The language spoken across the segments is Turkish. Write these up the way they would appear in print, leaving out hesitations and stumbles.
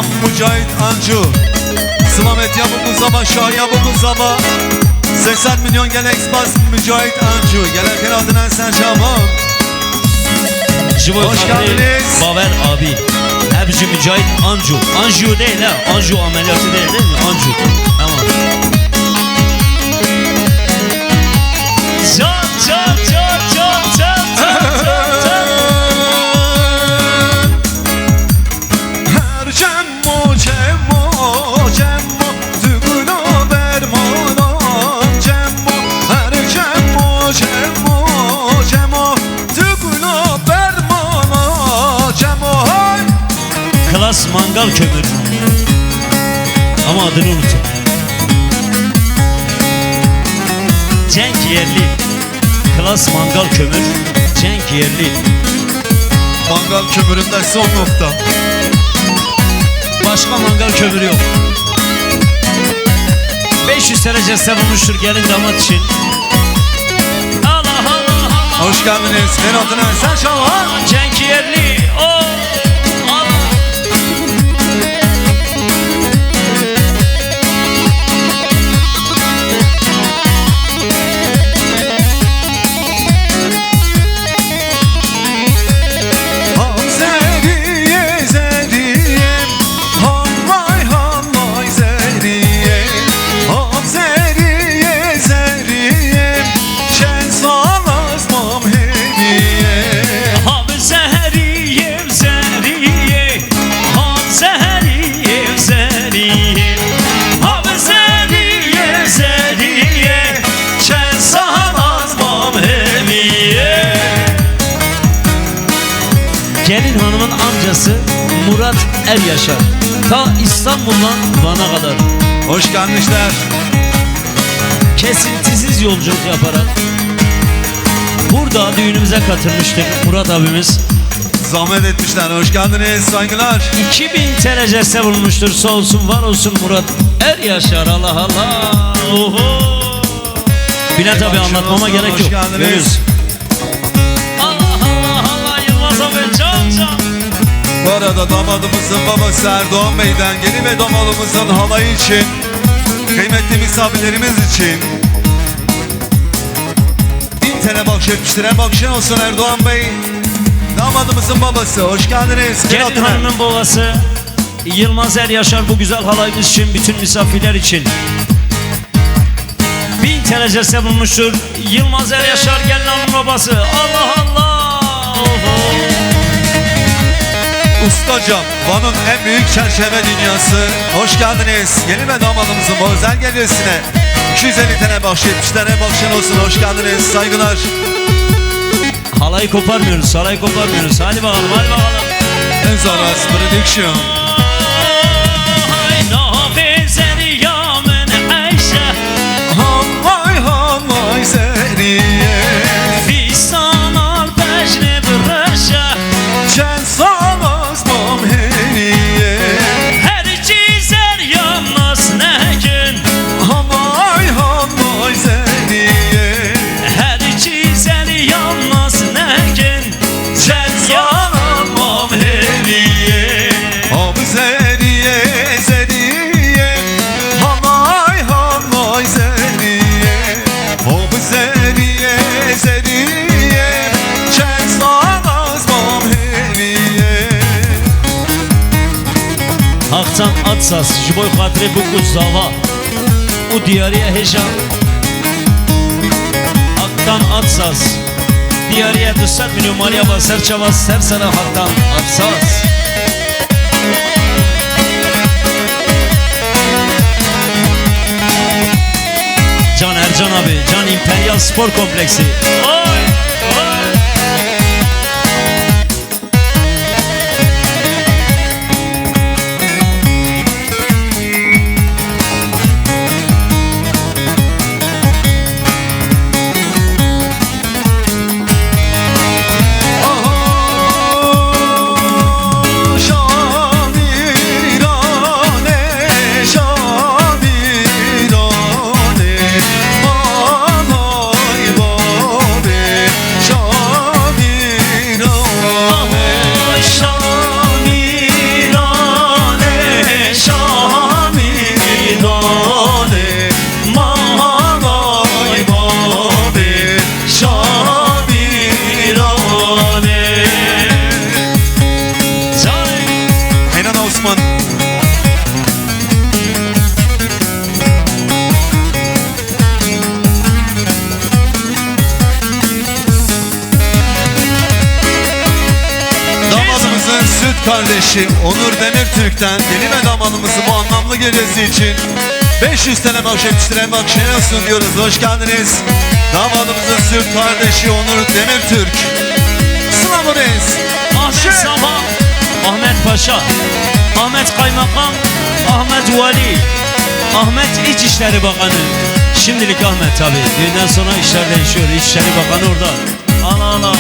Şam Mücahit Ancu Slamet yapımız ama Şah yapımız ama 80 milyon gel Expas Mücahit Ancu Gelen adına sen Şam'ım. Hoş geldiniz Baver abi. Hepsi Mücahit Ancu. Anju değil ha. Anju ameliyatı değil mi? Anju. Tamam. Can can can can can can. Her cemmo cemmo cemmo Tügüna vermanan cemmo Her cemmo cemmo cemmo Tügüna vermanan cemmo Klas mangal kömür. Ama adını unuttum. Cenk Yerli. Klas mangal kömür. Cenk Yerli. Mangal kömüründe son nokta. Başka mangal kömürü yok. 500 derece savunmuştur gelin damat için. Allah Allah Allah. Hoş geldiniz. Ben adına sen Şam'ım. Cenk Yerli. Oh. Gelin hanımın amcası Murat Eryaşar. Ta İstanbul'dan Van'a kadar. Hoş gelmişler. Kesintisiz yolculuk yaparak burada düğünümüze katılmıştık Murat abimiz. Zahmet etmişler. Hoş geldiniz. Saygılar. 2000 TL'se bulmuştur. Sağ olsun var olsun Murat Eryaşar. Allah Allah. Oho. Bülent abi anlatmama gerek yok. Hoş geldiniz. Bu arada damadımızın babası Erdoğan Bey'den gelin ve damadımızın halayı için, kıymetli misafirlerimiz için 1000 TL bahşetmiştir. Hem bakşen olsun Erdoğan Bey. Damadımızın babası. Hoş geldiniz. Gelin hanımın babası Yılmaz Eryaşar bu güzel halayımız için, bütün misafirler için 1000 TL'se bulmuştur. Yılmaz Eryaşar gelin hanımın babası. Allah Allah. Ustacam, Van'ın en büyük çerçeve dünyası. Hoş geldiniz. Gelin ve damadımızın bu özel gecesine 250 TL bahşetmişler. Hem bakşen olsun. Hoş geldiniz. Saygılar. Halayı koparmıyoruz, halayı koparmıyoruz. Hadi bakalım, hadi bakalım. Enzaras Prediction. Hamay hamay seriye Fistan al peşne bıraşa Çen salazmam hediye Her çizer yanmaz ne gün Hamay hamay seriye Her çizer yanmaz ne gün Çen salazmam hediye Ham seriye seriye Hamay hamay seriye Ham seriye seriye Çen salazmam hediye Haktan atsas, jiboy kadri bu kuzava U diyariye heşan Haktan atsas Diyariye 4 milyon maliye basar çavaz Sersana haktan atsas Can Ercan abi, Can İmperial Spor Kompleksi. Oy, oy. Süt kardeşi Onur Demirtürk'ten gelin ve damadımızın bu anlamlı gecesi için 500 TL bahşiş etmiştir. Bakşaya sunuyoruz. Hoş geldiniz. Damadımızın süt kardeşi Onur Demirtürk. Sınavınız. Ahmet Sabah, Ahmet Paşa, Ahmet Kaymakam, Ahmet Vali, Ahmet İçişleri Bakanı. Şimdilik Ahmet tabi. Düğünden sonra işler değişiyor. İçişleri Bakanı orada. Allah Allah.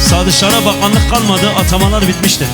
Sadışlara bakanlık kalmadı. Atamalar bitmişti.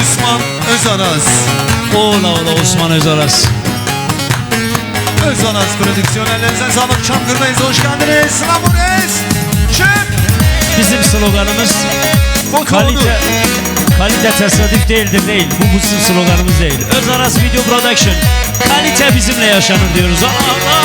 Osman Özaraz. Ola ola Osman Özaraz. Özaraz prodüksiyonellerinize sağlık. Çamkır'dayız. Hoş geldiniz. Sınavınız. Bizim sloganımız kalite tesadüf değildir değil. Bu bizim sloganımız değil. Özaraz Video Production. Kalite bizimle yaşanır diyoruz. Allah Allah.